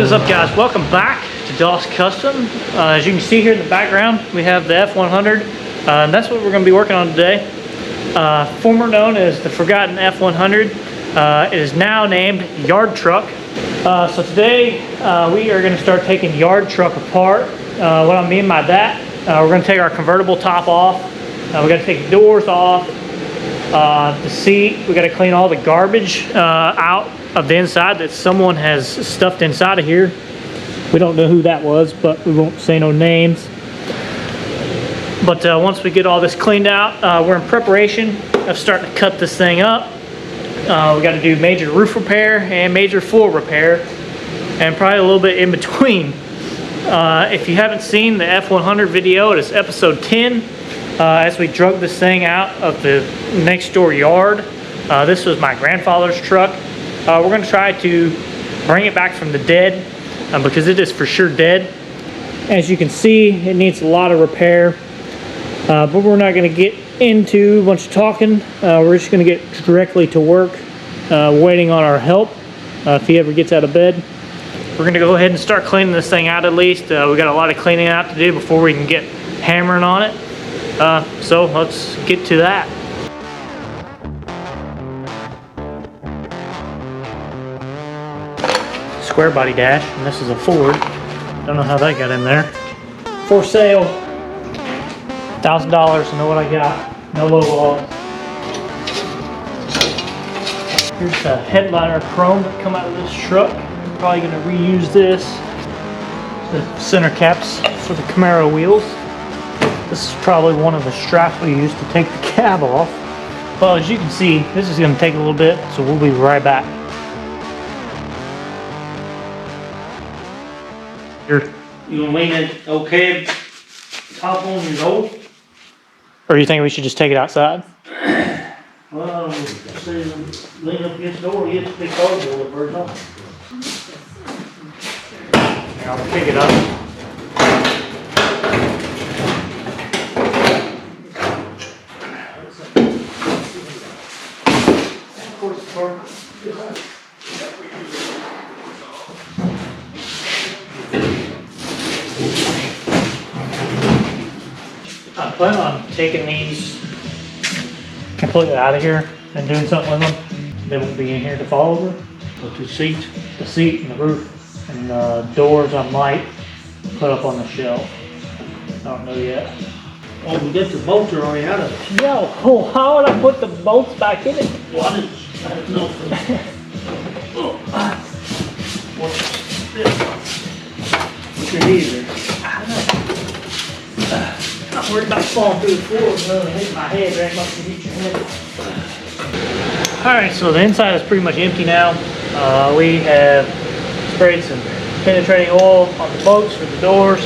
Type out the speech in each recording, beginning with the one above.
What is up, guys? Welcome back to Daws Custom. As you can see here in the background, we have the F100, and that's what we're going to be working on today. Former known as the Forgotten F100, it is now named Yard Truck. So today we are going to start taking Yard Truck apart. What I mean by that, we're going to take our convertible top off. We got to take the doors off, the seat. We got to clean all the garbage out of the inside that someone has stuffed inside of here. We don't know who that was, but we won't say no names. But once we get all this cleaned out, we're in preparation of starting to cut this thing up. We got to do major roof repair and major floor repair, and probably a little bit in between. If you haven't seen the F100 video, it is episode 10. As we drug this thing out of the next door yard. This was my grandfather's truck. We're going to try to bring it back from the dead because it is for sure dead. As you can see, it needs a lot of repair, but we're not going to get into a bunch of talking. We're just going to get directly to work, waiting on our help if he ever gets out of bed. We're going to go ahead and start cleaning this thing out at least. We got a lot of cleaning out to do before we can get hammering on it. So let's get to that. Square body dash, and this is a Ford. Don't know how that got in there. For sale, $1,000. Know what I got? No logo on. Here's the headliner chrome that come out of this truck. I'm probably going to reuse this. The center caps for the Camaro wheels. This is probably one of the straps we used to take the cab off. Well, as you can see, this is going to take a little bit, so we'll be right back. You gonna lean it okay top on your nose? Or you think we should just take it outside? Well, say lean up against the door, you get the big cardboard first off. Here, I'll pick it up. I plan on taking these completely out of here and doing something with them. They won't be in here to fall over. But the seat, The seat and the roof and the doors I might put up on the shelf. I don't know yet. oh, we get the bolts are already out of it. No, how would I put the bolts back in it? Well, I didn't know. What's this? What's your knee there? I'm worried about falling through the floor and hitting my head right up to hit your head. Alright, so the inside is pretty much empty now. We have sprayed some penetrating oil on the bolts for the doors.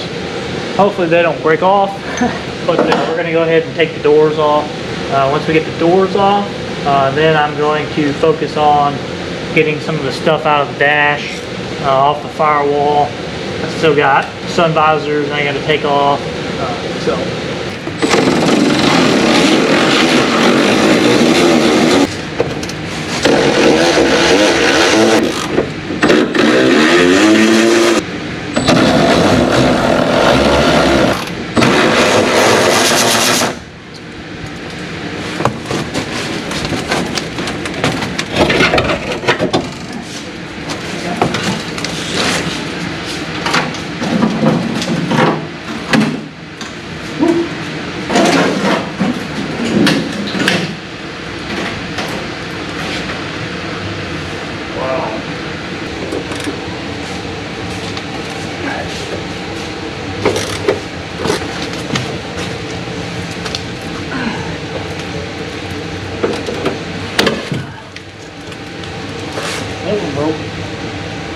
Hopefully they don't break off. But we're going to go ahead and take the doors off. Once we get the doors off, then I'm going to focus on getting some of the stuff out of the dash, off the firewall. I still got sun visors I got to take off. So.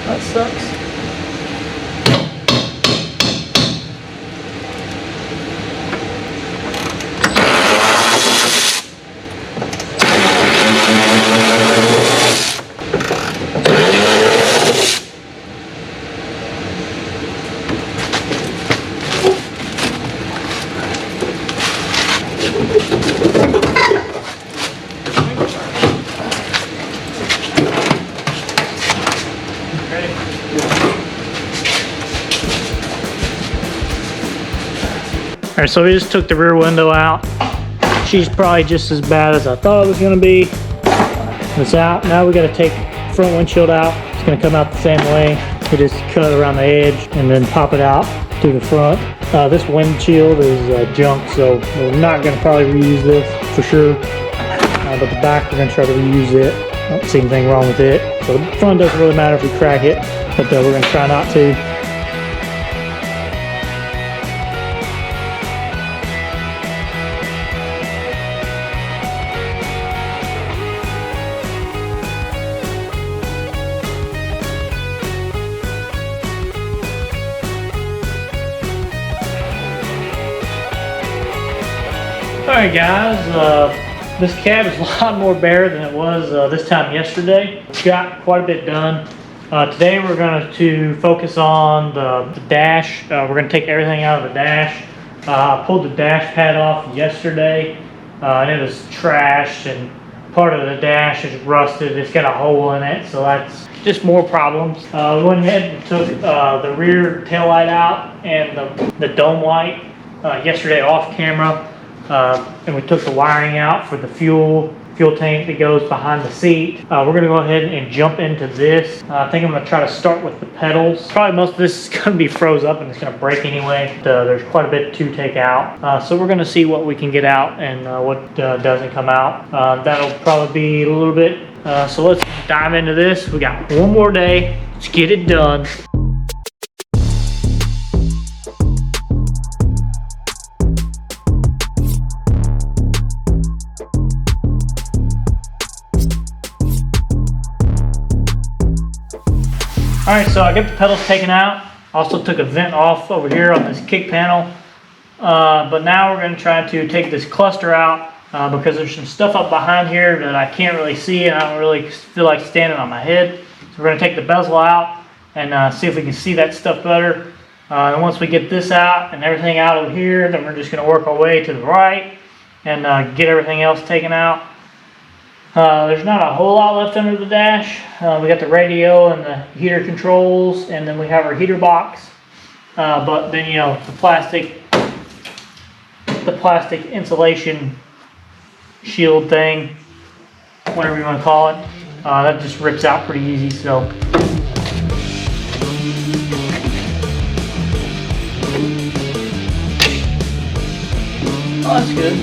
That sucks. All right, so we just took the rear window out. She's probably just as bad as I thought it was gonna be. It's out. Now we gotta take front windshield out. It's gonna come out the same way. We just cut around the edge and then pop it out through the front. This windshield is junk, so we're not gonna probably reuse this for sure. But the back, we're gonna try to reuse it. I don't see anything wrong with it. So the front doesn't really matter if we crack it, but we're gonna try not to. Alright guys, this cab is a lot more bare than it was this time yesterday. Got quite a bit done. Today we're going to focus on the dash. We're going to take everything out of the dash. I pulled the dash pad off yesterday and it was trashed, and part of the dash is rusted. It's got a hole in it, so that's just more problems. We went ahead and took the rear tail light out and the dome light yesterday off camera. And we took the wiring out for the fuel tank that goes behind the seat. We're going to go ahead and jump into this. I think I'm going to try to start with the pedals. Probably most of this is going to be froze up and it's going to break anyway. There's quite a bit to take out. So we're going to see what we can get out and what doesn't come out. That'll probably be a little bit. So let's dive into this. We got one more day. Let's get it done. Alright, so I got the pedals taken out. Also took a vent off over here on this kick panel. But now we're going to try to take this cluster out because there's some stuff up behind here that I can't really see and I don't really feel like standing on my head. So we're going to take the bezel out and see if we can see that stuff better. And once we get this out and everything out of here, then we're just going to work our way to the right and get everything else taken out. There's not a whole lot left under the dash. We got the radio and the heater controls, and then we have our heater box. But then, you know, the plastic insulation shield thing, whatever you want to call it, that just rips out pretty easy. So oh, that's good.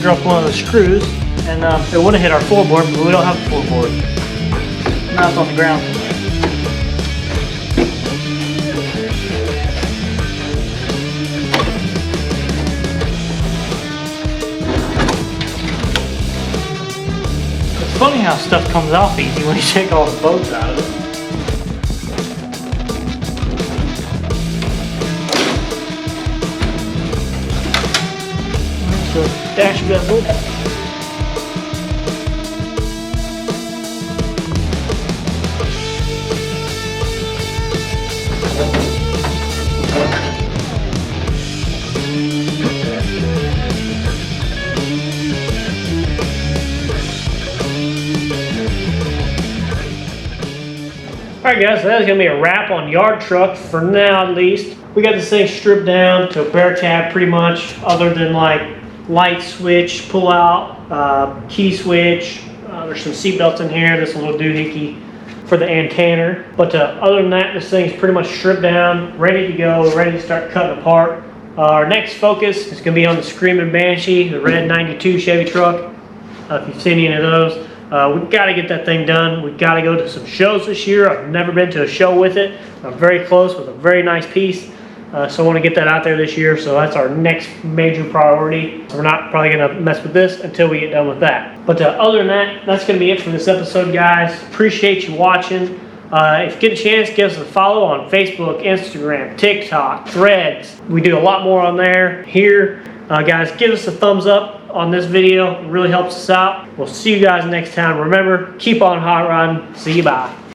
Drop one of the screws, and it would have hit our floorboard, but we don't have a floorboard. Now it's on the ground. It's funny how stuff comes off easy when you take all the bolts out of it. Dash bezel. Alright guys, so that's going to be a wrap on yard truck for now at least. We got this thing stripped down to a bare tab pretty much, other than like light switch, pull out, key switch. There's some seat belts in here, this little doohickey for the antenna. But other than that, this thing's pretty much stripped down, ready to go, ready to start cutting apart. Our next focus is going to be on the Screaming Banshee, the red 92 Chevy truck. If you've seen any of those, we've got to get that thing done. We've got to go to some shows this year. I've never been to a show with it. I'm very close with a very nice piece. So I want to get that out there this year, so that's our next major priority. So we're not probably going to mess with this until we get done with that. But other than that, that's going to be it for this episode, guys. Appreciate you watching. If you get a chance, give us a follow on Facebook, Instagram, TikTok, Threads. We do a lot more on there. Here, guys, give us a thumbs up on this video. It really helps us out. We'll see you guys next time. Remember, keep on hot rodding. See you, bye.